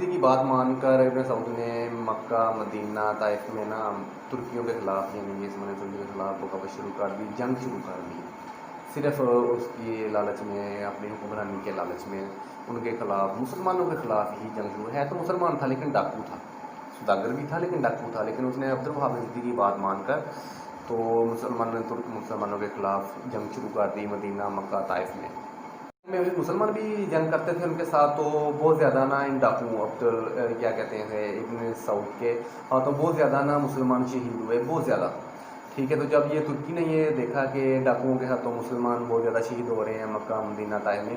ہجری کی بات مان کر ابن سعود نے مکہ مدینہ طائف میں نا ترکیوں کے خلاف یعنی عثمانی ترکیوں کے خلاف بغاوت شروع کر دی، جنگ شروع کر دی، صرف اس کی لالچ میں، اپنی حکمرانی کے لالچ میں ان کے خلاف، مسلمانوں کے خلاف ہی جنگ شروع ہے۔ تو مسلمان تھا لیکن ڈاکو تھا، سوداگر بھی تھا لیکن ڈاکو تھا، لیکن اس نے عبد الوہاب یزدی کی بات مان کر تو مسلمانوں کے خلاف جنگ شروع کر دی مدینہ مکہ طائف میں۔ مسلمان بھی جنگ کرتے تھے ان کے ساتھ، تو بہت زیادہ نا ان ڈاکو کیا کہتے ہیں ابن سعود کے ہاتھوں بہت زیادہ نا مسلمان شہید ہوئے، بہت زیادہ، ٹھیک ہے۔ تو جب یہ ترکی نے یہ دیکھا کہ ڈاکوؤں کے ہاتھوں مسلمان بہت زیادہ شہید ہو رہے ہیں مکہ مدینہ طائف میں،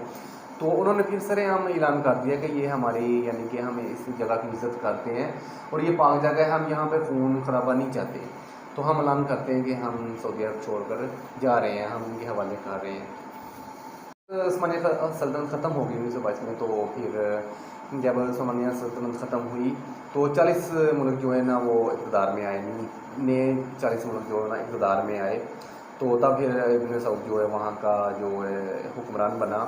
تو انہوں نے پھر سرے عام اعلان کر دیا کہ یہ ہماری یعنی کہ ہم اس جگہ کی عزت کرتے ہیں اور یہ پاک جگہ ہے، ہم یہاں پہ خون خرابہ نہیں چاہتے، تو ہم اعلان کرتے ہیں کہ ہم سعودی عرب چھوڑ کر جا رہے ہیں، ہم ان کے حوالے کر رہے ہیں۔ عثمانیہ سلطنت ختم ہو گئی 1922 میں، تو پھر جب عثمانیہ سلطنت ختم ہوئی تو 40 ملک جو ہے نا وہ اقتدار میں آئے، نئے 40 ملک جو ہے نا اقتدار میں آئے، تو تب پھر ابن سعود جو ہے وہاں کا جو ہے حکمران بنا،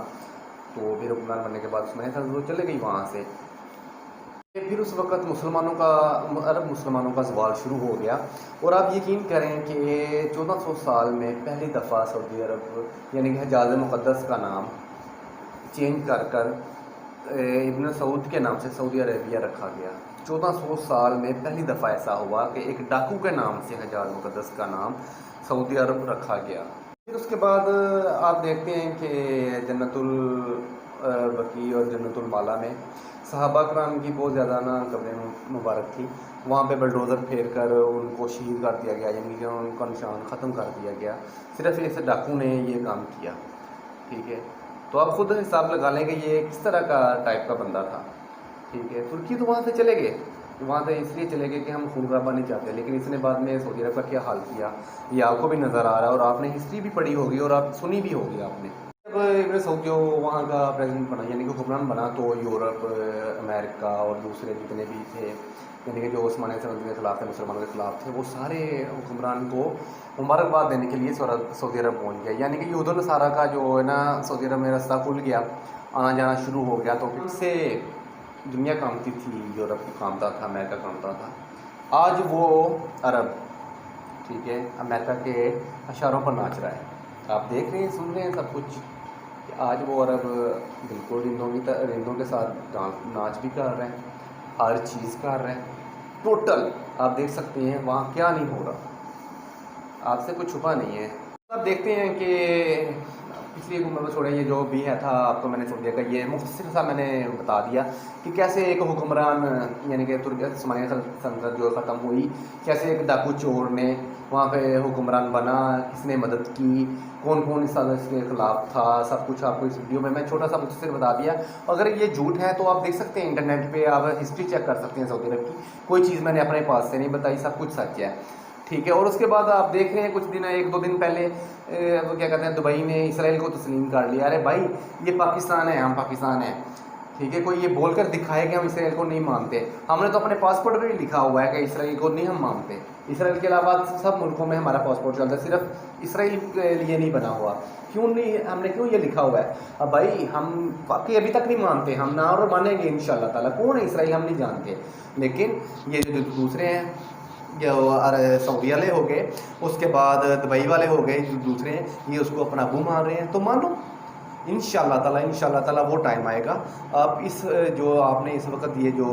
تو پھر حکمران بننے کے بعد عثمانیہ سلطنت چلے گئی وہاں سے۔ پھر اس وقت عرب مسلمانوں کا زوال شروع ہو گیا، اور آپ یقین کریں کہ 1400 سال میں پہلی دفعہ سعودی عرب یعنی کہ حجاز مقدس کا نام چینج کر کر ابن سعود کے نام سے سعودی عربیہ رکھا گیا۔ 1400 سال میں پہلی دفعہ ایسا ہوا کہ ایک ڈاکو کے نام سے حجاز مقدس کا نام سعودی عرب رکھا گیا۔ پھر اس کے بعد آپ دیکھتے ہیں کہ جنت البقیع اور جنت المالا میں صحابہ کرام کی بہت زیادہ نا قبریں مبارک تھی، وہاں پہ بلڈوزر پھیر کر ان کو شہید کر دیا گیا، یعنی کہ ان کا نشان ختم کر دیا گیا، صرف اس ڈاکو نے یہ کام کیا، ٹھیک ہے۔ تو آپ خود حساب لگا لیں کہ یہ کس طرح کا ٹائپ کا بندہ تھا، ٹھیک ہے۔ ترکی تو وہاں سے چلے گئے، وہاں سے اس لیے چلے گئے کہ ہم خون خرابہ نہیں چاہتے، لیکن اس نے بعد میں سعودی عرب کا کیا حال کیا یہ آپ کو بھی نظر آ رہا ہے، اور آپ نے ہسٹری بھی پڑھی ہوگی اور آپ سنی بھی ہوگی آپ نے۔ جب ابن سعود جو وہاں کا پریزیڈنٹ بنا یعنی کہ حکمران بنا، تو یورپ، امریکہ اور دوسرے جتنے بھی تھے یعنی کہ جو عثمانیہ سلطنت کے خلاف تھے، مسلمانوں کے خلاف تھے، وہ سارے حکمران کو مبارکباد دینے کے لیے سعودی عرب پہنچ گیا، یعنی کہ یہود النصارہ کا جو ہے نا سعودی عرب میں راستہ کھل گیا، آنا جانا شروع ہو گیا۔ تو پھر سے دنیا کامتی تھی، یورپ کامتا تھا، امریکہ کامتا تھا، آج وہ عرب، ٹھیک ہے، امریکہ کے اشاروں پر ناچ رہا ہے۔ آپ دیکھ رہے ہیں، سن رہے ہیں سب کچھ کہ آج وہ عرب بالکل رندوں کے ساتھ ناچ بھی کر رہے ہیں، ہر چیز کر رہے ہیں، ٹوٹل آپ دیکھ سکتے ہیں وہاں کیا نہیں ہو رہا، آپ سے کچھ چھپا نہیں ہے۔ آپ دیکھتے ہیں کہ پچھلی حکومت میں چھوڑیں، یہ جو بھی ہے تھا آپ کو میں نے چھوڑ دیا کہ یہ مختصر سا میں نے بتا دیا کہ کیسے ایک حکمران یعنی کہ ترکی عثمانیہ سلطنت جو ختم ہوئی، کیسے ایک ڈاکو چور نے وہاں پہ حکمران بنا، کس نے مدد کی، کون کون اس کے خلاف تھا، سب کچھ آپ کو اس ویڈیو میں چھوٹا سا مختصر بتا دیا۔ اگر یہ جھوٹ ہے تو آپ دیکھ سکتے ہیں انٹرنیٹ پہ، آپ ہسٹری چیک کر سکتے ہیں سعودی عرب کی، کوئی چیز میں نے اپنے پاس سے نہیں بتائی، سب کچھ سچ ہے، ٹھیک ہے۔ اور اس کے بعد آپ دیکھ رہے ہیں کچھ دن، 1-2 دن پہلے وہ کیا کہتے ہیں دبئی نے اسرائیل کو تسلیم کر لیا۔ ارے بھائی یہ پاکستان ہے، ہم پاکستان ہیں، ٹھیک ہے۔ کوئی یہ بول کر دکھائے کہ ہم اسرائیل کو نہیں مانتے، ہم نے تو اپنے پاسپورٹ پہ بھی لکھا ہوا ہے کہ اسرائیل کو نہیں ہم مانتے، اسرائیل کے علاوہ سب ملکوں میں ہمارا پاسپورٹ چلتا ہے، صرف اسرائیل کے لیے نہیں بنا ہوا۔ کیوں نہیں، ہم نے کیوں یہ لکھا ہوا ہے؟ اب بھائی ہم واقعی ابھی تک نہیں مانتے، ہم نہ اور مانیں گے انشاءاللہ تعالیٰ۔ کون ہے اسرائیل ہم نہیں جانتے، لیکن یہ جو دوسرے ہیں، جو سعودی والے ہو گئے، اس کے بعد دبئی والے ہو گئے، جو دوسرے ہیں یہ اس کو اپنا ابو مان رہے ہیں، تو مانو انشاءاللہ تعالیٰ وہ ٹائم آئے گا۔ آپ اس جو آپ نے اس وقت یہ جو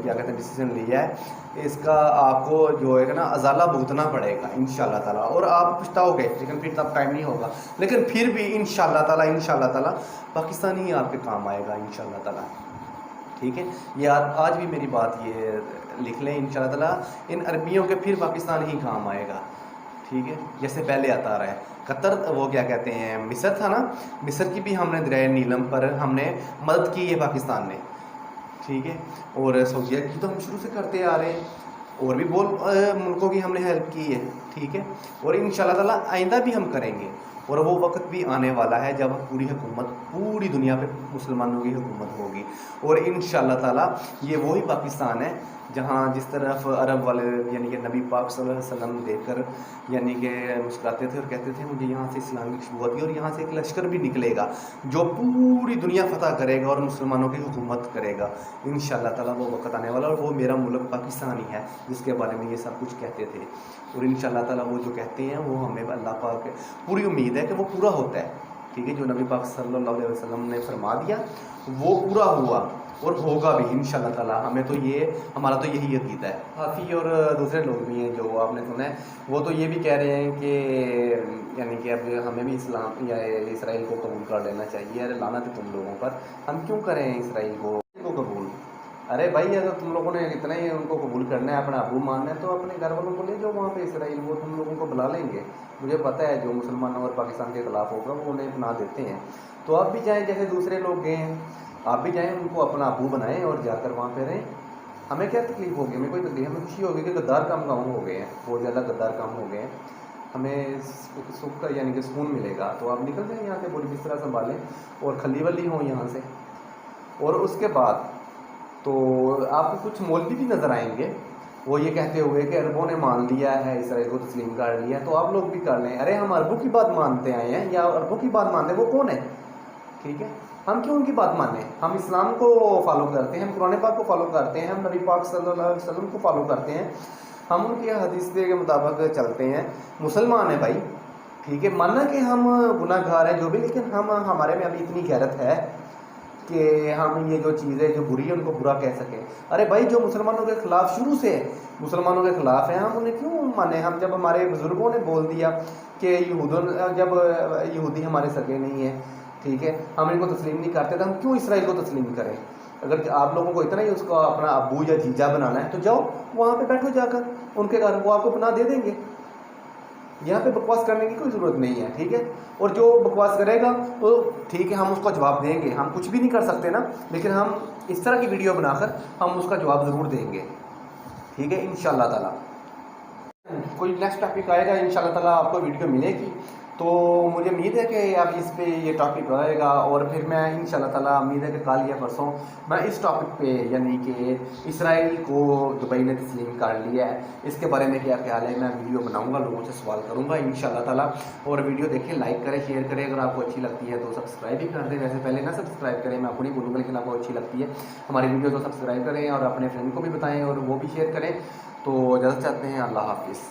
کیا کہتے ہیں ڈیسیزن لیا ہے، اس کا آپ کو جو ہے نا ازالہ بھگتنا پڑے گا انشاءاللہ تعالیٰ، اور آپ پچھتاؤ گے، لیکن پھر تب ٹائم نہیں ہوگا، لیکن پھر بھی انشاءاللہ تعالیٰ پاکستان ہی آپ کے کام آئے گا انشاءاللہ تعالیٰ، ٹھیک ہے۔ یہ آج بھی میری بات یہ لکھ لیں، انشاءاللہ تعالیٰ ان عربیوں کے پھر پاکستان ہی کام آئے گا، ٹھیک ہے، جیسے پہلے آتا رہا ہے۔ قطر وہ کیا کہتے ہیں مصر تھا نا، مصر کی بھی ہم نے دریائے نیلم پر ہم نے مدد کی ہے پاکستان نے، ٹھیک ہے، اور سعودیہ کی تو ہم شروع سے کرتے آ رہے ہیں، اور بھی بہت ملکوں کی ہم نے ہیلپ کی ہے، ٹھیک ہے، اور انشاءاللہ تعالیٰ آئندہ بھی ہم کریں گے، اور وہ وقت بھی آنے والا ہے جب پوری حکومت پوری دنیا پہ مسلمانوں کی حکومت ہوگی، اور انشاءاللہ تعالیٰ یہ وہی پاکستان ہے جہاں جس طرف عرب والے یعنی کہ نبی پاک صلی اللہ علیہ وسلم دیکھ کر یعنی کہ مسکراتے تھے اور کہتے تھے مجھے یہاں سے اسلام کی شروعات ہوئی اور یہاں سے ایک لشکر بھی نکلے گا جو پوری دنیا فتح کرے گا اور مسلمانوں کی حکومت کرے گا انشاءاللہ تعالیٰ، وہ وقت آنے والا، اور وہ میرا ملک پاکستان ہی ہے جس کے بارے میں یہ سب کچھ کہتے تھے، اور انشاءاللہ تعالیٰ وہ جو کہتے ہیں وہ ہمیں اللہ پاک پوری امید ہے کہ وہ پورا ہوتا ہے، ٹھیک ہے، جو نبی پاک صلی اللہ علیہ وسلم نے فرما دیا وہ پورا ہوا اور ہوگا بھی انشاءاللہ تعالیٰ، ہمیں تو یہ ہمارا تو یہی عقیدہ ہے۔ حافی اور دوسرے لوگ بھی ہیں جو آپ نے سنا ہے، وہ تو یہ بھی کہہ رہے ہیں کہ یعنی کہ اب ہمیں بھی اسلام یا اسرائیل کو قبول کر لینا چاہیے، ارے لعنت ہے تم لوگوں پر، ہم کیوں کریں اسرائیل کو قبول؟ ارے بھائی اگر تم لوگوں نے اتنا ہی ان کو قبول کرنا ہے، اپنا ابو ماننا ہے، تو اپنے گھر والوں کو لے جاؤ وہاں پہ اسرائیل، وہ تم لوگوں کو بلا لیں گے، مجھے پتہ ہے جو مسلمانوں اور پاکستان کے خلاف ہوگا وہ انہیں اپنا دیتے ہیں، تو آپ بھی جائیں جیسے دوسرے لوگ گئے ہیں، آپ بھی جائیں ان کو اپنا ابو بنائیں اور جا کر وہاں پہ رہیں، ہمیں کیا تکلیف ہوگی؟ ہمیں کوئی تکلیف، ہمیں خوشی ہوگی کہ غدار کام ہو گئے ہیں، بہت زیادہ غدار کام ہو گئے ہیں، ہمیں سکھ کا یعنی کہ سکون ملے گا، تو آپ نکل جائیں یہاں سے، بولی بستر سنبھالیں اور کھلی ولی ہوں یہاں سے۔ اور اس کے بعد تو آپ کو کچھ مولوی بھی نظر آئیں گے وہ یہ کہتے ہوئے کہ عربوں نے مان لیا ہے اسرائیل کو تسلیم کر لیا تو آپ لوگ بھی کر لیں، ارے ہم عربوں کی بات مانتے آئے ہیں یا عربوں کی بات مانتے ہیں، وہ کون ہے؟ ٹھیک ہے، ہم کیوں ان کی بات مانیں؟ ہم اسلام کو فالو کرتے ہیں، ہم قرآن پاک کو فالو کرتے ہیں، ہم نبی پاک صلی اللہ علیہ وسلم کو فالو کرتے ہیں، ہم ان کی حدیث کے مطابق چلتے ہیں، مسلمان ہیں بھائی، ٹھیک ہے، ماننا کہ ہم گناہ گار ہیں جو بھی، لیکن ہمارے میں ابھی اتنی غیرت ہے کہ ہم یہ جو چیزیں جو بری ہے ان کو برا کہہ سکیں۔ ارے بھائی جو مسلمانوں کے خلاف شروع سے مسلمانوں کے خلاف ہیں، ہم انہیں کیوں مانیں؟ ہم جب ہمارے بزرگوں نے بول دیا کہ جب یہودی ہمارے سگے نہیں ہیں، ٹھیک ہے، ہم ان کو تسلیم نہیں کرتے، تو ہم کیوں اسرائیل کو تسلیم کریں؟ اگر آپ لوگوں کو اتنا ہی اس کو اپنا ابو یا جیجا بنانا ہے تو جاؤ وہاں پہ بیٹھو جا کر ان کے گھر، وہ آپ کو پناہ دے دیں گے، یہاں پہ بکواس کرنے کی کوئی ضرورت نہیں ہے، ٹھیک ہے، اور جو بکواس کرے گا تو ٹھیک ہے ہم اس کو جواب دیں گے، ہم کچھ بھی نہیں کر سکتے نا، لیکن ہم اس طرح کی ویڈیو بنا کر ہم اس کا جواب ضرور دیں گے، ٹھیک ہے، انشاءاللہ تعالیٰ کوئی نیکسٹ ٹاپک آئے گا انشاءاللہ تعالیٰ آپ کو ویڈیو ملے گی، تو مجھے امید ہے کہ اب اس پہ یہ ٹاپک آئے گا، اور پھر میں انشاءاللہ تعالیٰ امید ہے کہ کل یا پرسوں میں اس ٹاپک پہ یعنی کہ اسرائیل کو دبئی نے تسلیم کر لیا ہے اس کے بارے میں کیا خیال ہے، میں ویڈیو بناؤں گا، لوگوں سے سوال کروں گا انشاءاللہ تعالیٰ، اور ویڈیو دیکھیں، لائک کریں، شیئر کریں، اگر آپ کو اچھی لگتی ہے تو سبسکرائب بھی کر دیں، ویسے پہلے نہ سبسکرائب کریں، میں آپ کو نہیں بولوں گا، لیکن آپ کو اچھی لگتی ہے ہماری ویڈیو تو سبسکرائب کریں اور اپنے فرینڈ کو بھی بتائیں اور وہ بھی شیئر کریں، تو اجازت چاہتے ہیں، اللہ حافظ۔